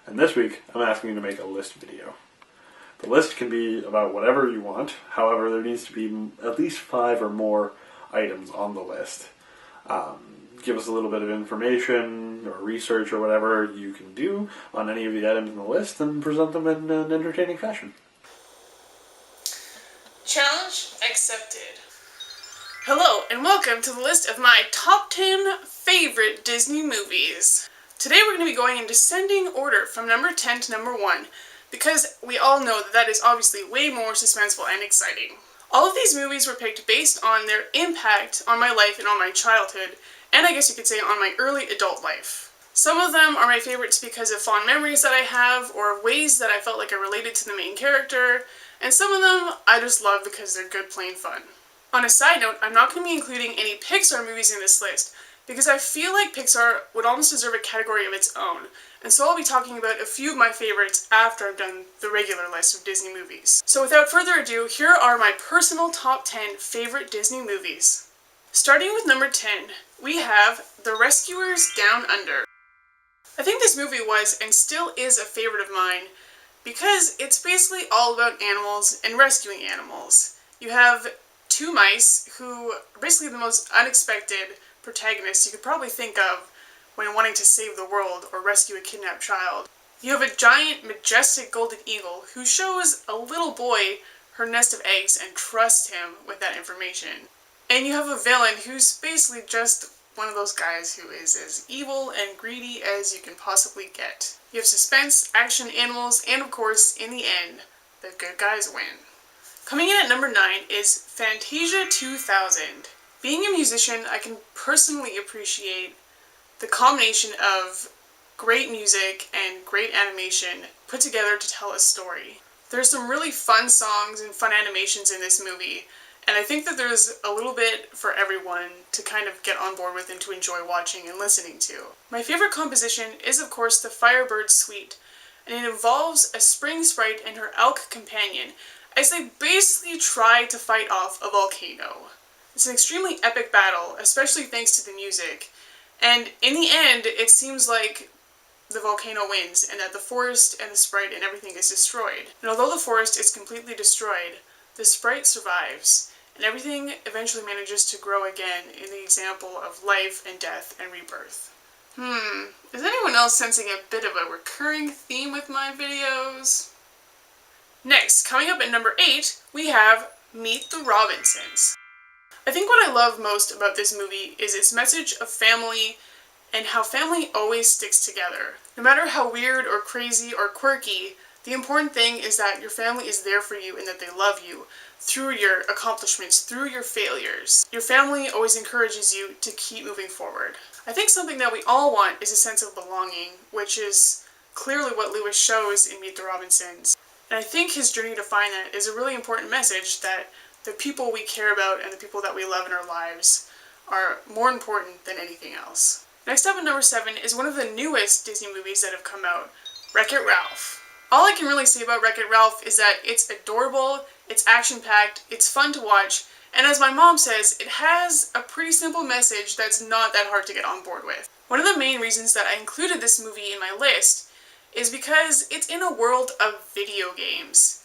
and this week I'm asking you to make a list video. The list can be about whatever you want, however there needs to be at least 5 or more items on the list. Give us a little bit of information or research or whatever you can do on any of the items in the list and present them in an entertaining fashion. Challenge accepted. Hello and welcome to the list of my top 10 favorite Disney movies. Today we're going to be going in descending order from number 10 to number 1 because we all know that is obviously way more suspenseful and exciting. All of these movies were picked based on their impact on my life and on my childhood, and I guess you could say on my early adult life. Some of them are my favorites because of fond memories that I have or ways that I felt like I related to the main character, and some of them I just love because they're good plain fun. On a side note, I'm not going to be including any Pixar movies in this list because I feel like Pixar would almost deserve a category of its own, and so I'll be talking about a few of my favorites after I've done the regular list of Disney movies. So without further ado, here are my personal top 10 favorite Disney movies. Starting with number 10, we have The Rescuers Down Under. I think this movie was and still is a favorite of mine because it's basically all about animals and rescuing animals. You have two mice who are basically the most unexpected protagonists you could probably think of when wanting to save the world or rescue a kidnapped child. You have a giant, majestic golden eagle who shows a little boy her nest of eggs and trusts him with that information. And you have a villain who's basically just one of those guys who is as evil and greedy as you can possibly get. You have suspense, action, animals, and of course, in the end, the good guys win. Coming in at number 9 is Fantasia 2000. Being a musician, I can personally appreciate the combination of great music and great animation put together to tell a story. There's some really fun songs and fun animations in this movie, and I think that there's a little bit for everyone to kind of get on board with and to enjoy watching and listening to. My favorite composition is of course the Firebird Suite, and it involves a spring sprite and her elk companion as they basically try to fight off a volcano. It's an extremely epic battle, especially thanks to the music, and in the end it seems like the volcano wins and that the forest and the sprite and everything is destroyed. And although the forest is completely destroyed, the sprite survives, and everything eventually manages to grow again in the example of life and death and rebirth. Is anyone else sensing a bit of a recurring theme with my videos? Next, coming up at number 8, we have Meet the Robinsons. I think what I love most about this movie is its message of family and how family always sticks together. No matter how weird or crazy or quirky, the important thing is that your family is there for you and that they love you through your accomplishments, through your failures. Your family always encourages you to keep moving forward. I think something that we all want is a sense of belonging, which is clearly what Lewis shows in Meet the Robinsons. And I think his journey to find that is a really important message that the people we care about and the people that we love in our lives are more important than anything else. Next up at number 7 is one of the newest Disney movies that have come out, WreckIt Ralph. All I can really say about WreckIt Ralph is that it's adorable, it's action-packed, it's fun to watch, and as my mom says, it has a pretty simple message that's not that hard to get on board with. One of the main reasons that I included this movie in my list is because it's in a world of video games.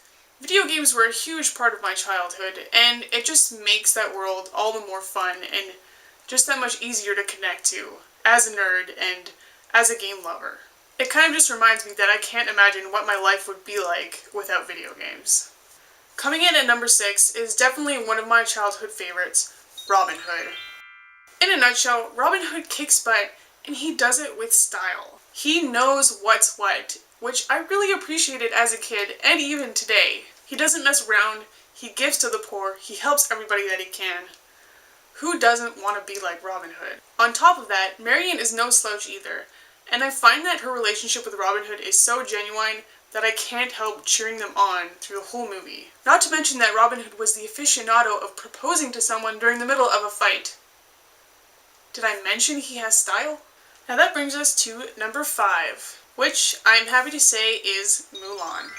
Video games were a huge part of my childhood, and it just makes that world all the more fun and just that much easier to connect to as a nerd and as a game lover. It kind of just reminds me that I can't imagine what my life would be like without video games. Coming in at number 6 is definitely one of my childhood favorites, Robin Hood. In a nutshell, Robin Hood kicks butt, and he does it with style. He knows what's what, which I really appreciated as a kid and even today. He doesn't mess around, he gives to the poor, he helps everybody that he can. Who doesn't want to be like Robin Hood? On top of that, Marian is no slouch either, and I find that her relationship with Robin Hood is so genuine that I can't help cheering them on through the whole movie. Not to mention that Robin Hood was the aficionado of proposing to someone during the middle of a fight. Did I mention he has style? Now that brings us to number 5, which I'm happy to say is Mulan.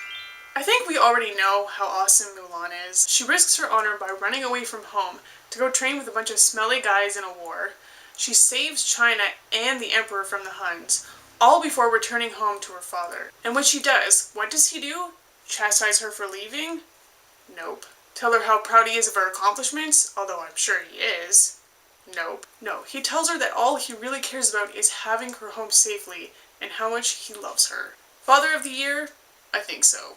I think we already know how awesome Mulan is. She risks her honor by running away from home to go train with a bunch of smelly guys in a war. She saves China and the Emperor from the Huns, all before returning home to her father. And when she does, what does he do? Chastise her for leaving? Nope. Tell her how proud he is of her accomplishments, although I'm sure he is. Nope. No, he tells her that all he really cares about is having her home safely and how much he loves her. Father of the Year? I think so.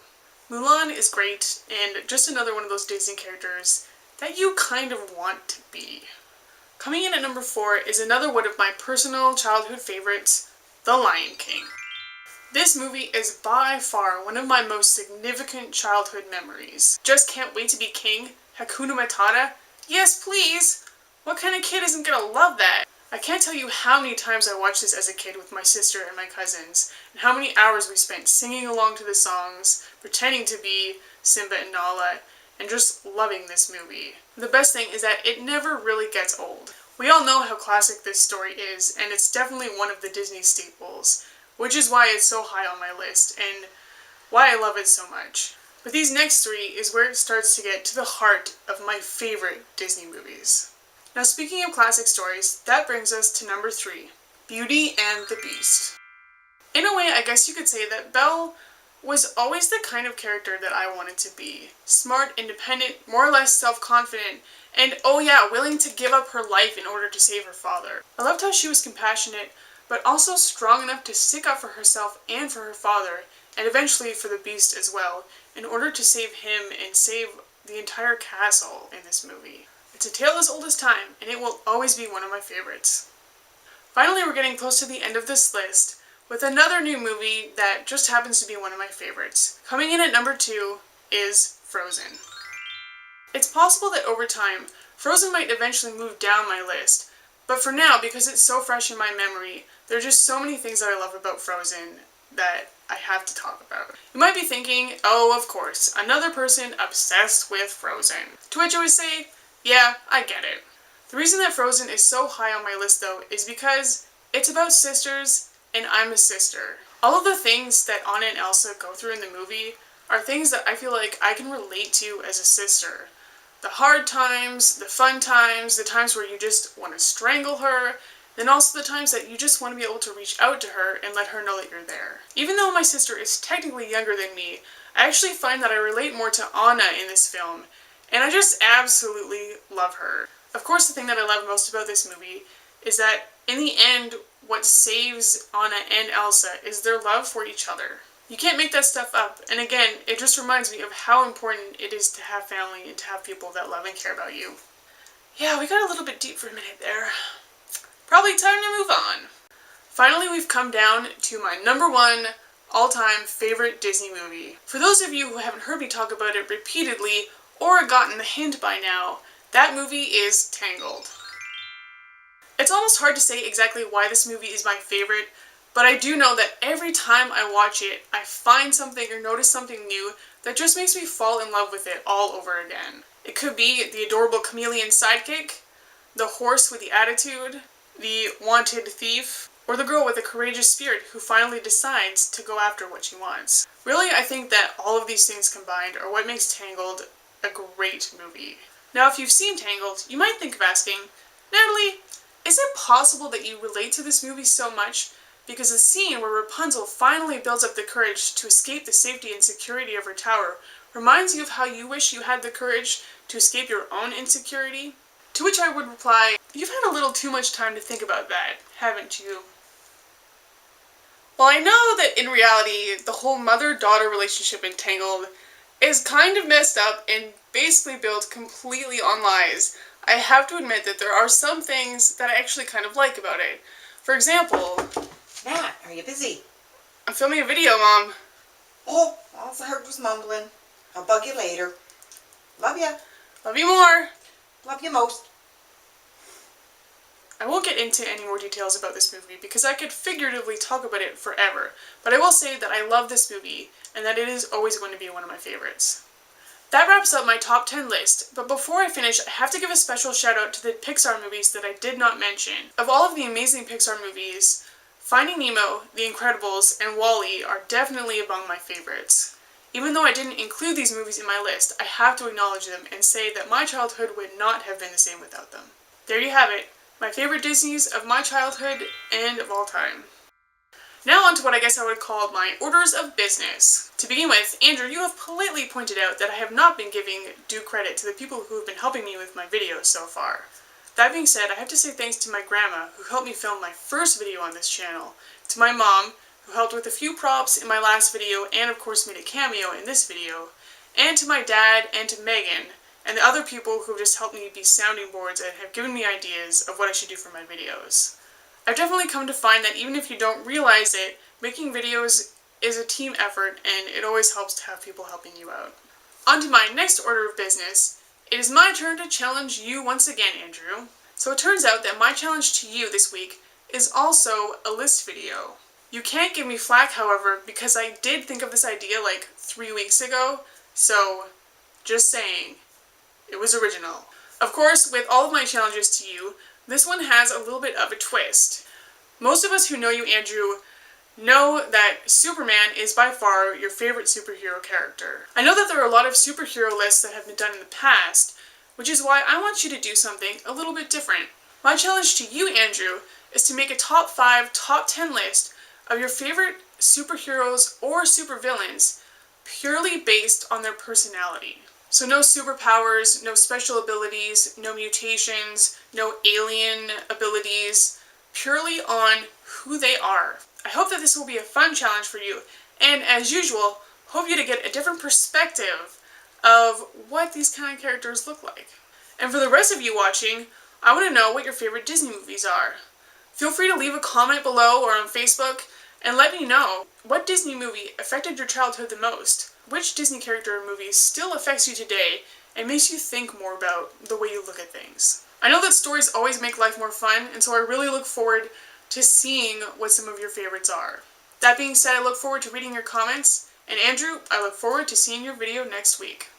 Mulan is great, and just another one of those Disney characters that you kind of want to be. Coming in at number 4 is another one of my personal childhood favorites, The Lion King. This movie is by far one of my most significant childhood memories. Just can't wait to be king? Hakuna Matata? Yes, please! What kind of kid isn't gonna love that? I can't tell you how many times I watched this as a kid with my sister and my cousins, and how many hours we spent singing along to the songs, pretending to be Simba and Nala, and just loving this movie. The best thing is that it never really gets old. We all know how classic this story is, and it's definitely one of the Disney staples, which is why it's so high on my list, and why I love it so much. But these next 3 is where it starts to get to the heart of my favorite Disney movies. Now, speaking of classic stories, that brings us to number 3, Beauty and the Beast. In a way, I guess you could say that Belle was always the kind of character that I wanted to be. Smart, independent, more or less self-confident, and oh yeah, willing to give up her life in order to save her father. I loved how she was compassionate, but also strong enough to stick up for herself and for her father, and eventually for the Beast as well, in order to save him and save the entire castle in this movie. It's a tale as old as time, and it will always be one of my favorites. Finally, we're getting close to the end of this list, with another new movie that just happens to be one of my favorites. Coming in at number 2 is Frozen. It's possible that over time, Frozen might eventually move down my list, but for now, because it's so fresh in my memory, there are just so many things that I love about Frozen that I have to talk about. You might be thinking, oh, of course, another person obsessed with Frozen. To which I would say, yeah, I get it. The reason that Frozen is so high on my list, though, is because it's about sisters, and I'm a sister. All of the things that Anna and Elsa go through in the movie are things that I feel like I can relate to as a sister. The hard times, the fun times, the times where you just want to strangle her, then also the times that you just want to be able to reach out to her and let her know that you're there. Even though my sister is technically younger than me, I actually find that I relate more to Anna in this film, and I just absolutely love her. Of course, the thing that I love most about this movie is that in the end, what saves Anna and Elsa is their love for each other. You can't make that stuff up, and again, it just reminds me of how important it is to have family and to have people that love and care about you. Yeah, we got a little bit deep for a minute there. Probably time to move on. Finally, we've come down to my number 1 all-time favorite Disney movie. For those of you who haven't heard me talk about it repeatedly, or gotten the hint by now, that movie is Tangled. It's almost hard to say exactly why this movie is my favorite, but I do know that every time I watch it, I find something or notice something new that just makes me fall in love with it all over again. It could be the adorable chameleon sidekick, the horse with the attitude, the wanted thief, or the girl with a courageous spirit who finally decides to go after what she wants. Really, I think that all of these things combined are what makes Tangled a great movie. Now, if you've seen Tangled, you might think of asking, Natalie, is it possible that you relate to this movie so much because the scene where Rapunzel finally builds up the courage to escape the safety and security of her tower reminds you of how you wish you had the courage to escape your own insecurity? To which I would reply, you've had a little too much time to think about that, haven't you? Well, I know that in reality, the whole mother-daughter relationship in Tangled is kind of messed up and basically built completely on lies. I have to admit that there are some things that I actually kind of like about it. For example... Nat, are you busy? I'm filming a video, Mom. Oh, all I heard was mumbling. I'll bug you later. Love ya. Love you more. Love you most. I won't get into any more details about this movie because I could figuratively talk about it forever, but I will say that I love this movie and that it is always going to be one of my favorites. That wraps up my top 10 list, but before I finish, I have to give a special shout out to the Pixar movies that I did not mention. Of all of the amazing Pixar movies, Finding Nemo, The Incredibles, and WALL-E are definitely among my favorites. Even though I didn't include these movies in my list, I have to acknowledge them and say that my childhood would not have been the same without them. There you have it, my favorite Disneys of my childhood and of all time. Now on to what I guess I would call my orders of business. To begin with, Andrew, you have politely pointed out that I have not been giving due credit to the people who have been helping me with my videos so far. That being said, I have to say thanks to my grandma, who helped me film my first video on this channel, to my mom, who helped with a few props in my last video and of course made a cameo in this video, and to my dad and to Megan, and the other people who have just helped me be sounding boards and have given me ideas of what I should do for my videos. I've definitely come to find that even if you don't realize it, making videos is a team effort and it always helps to have people helping you out. On to my next order of business. It is my turn to challenge you once again, Andrew. So it turns out that my challenge to you this week is also a list video. You can't give me flack, however, because I did think of this idea like 3 weeks ago, so just saying, it was original. Of course, with all of my challenges to you, this one has a little bit of a twist. Most of us who know you, Andrew, know that Superman is by far your favorite superhero character. I know that there are a lot of superhero lists that have been done in the past, which is why I want you to do something a little bit different. My challenge to you, Andrew, is to make a top 5, top 10 list of your favorite superheroes or supervillains purely based on their personality. So no superpowers, no special abilities, no mutations, no alien abilities, purely on who they are. I hope that this will be a fun challenge for you, and as usual, hope you to get a different perspective of what these kind of characters look like. And for the rest of you watching, I want to know what your favorite Disney movies are. Feel free to leave a comment below or on Facebook and let me know what Disney movie affected your childhood the most. Which Disney character or movie still affects you today and makes you think more about the way you look at things. I know that stories always make life more fun, and so I really look forward to seeing what some of your favorites are. That being said, I look forward to reading your comments, and Andrew, I look forward to seeing your video next week.